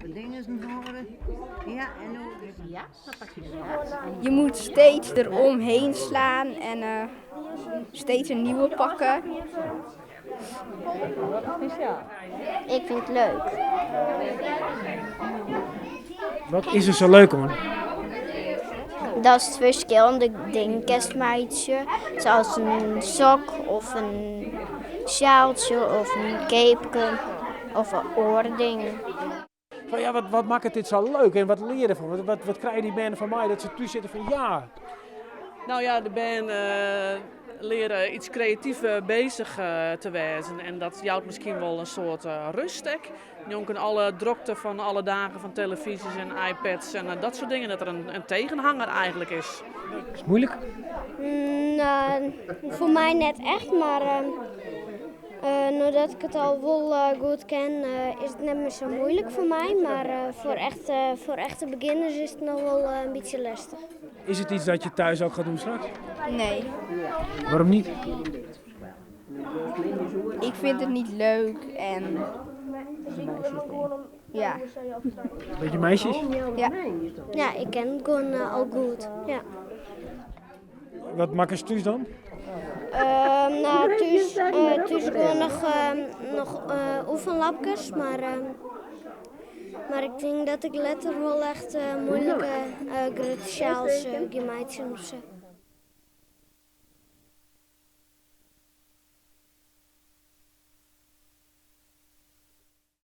dingen horen. Ja, en ook. Ja, dat pak je eruit. Je moet steeds eromheen slaan en steeds een nieuwe pakken. Ik vind het leuk. Wat is er zo leuk aan? Dat is het verschillende dingen kerstmeidje. Zoals een sok of een sjaaltje of een cape of een oording. Van, ja, wat maakt dit zo leuk en wat leer je ervan? Wat krijgen die mensen van mij dat ze thuis zitten van ja? Nou ja, de band leren iets creatiever bezig te wezen en dat jouwt misschien wel een soort rust. Je kunt alle drukte van alle dagen van televisies en iPads en dat soort dingen, dat er een tegenhanger eigenlijk is. Is het moeilijk? Nou, voor mij net echt, maar nadat ik het al wel goed ken, is het net meer zo moeilijk voor mij. Maar voor echte beginners is het nog wel een beetje lastig. Is het iets dat je thuis ook gaat doen straks? Nee, Waarom niet? ik vind het niet leuk en ja. Beetje meisjes? Ja. Ja, ik ken het gewoon al goed. Ja. Wat maken ze thuis dan? Nou, thuis gewoon nog oefenlapjes, maar ik denk dat ik later wel echt moeilijke grutschals gemaakt heb of zo.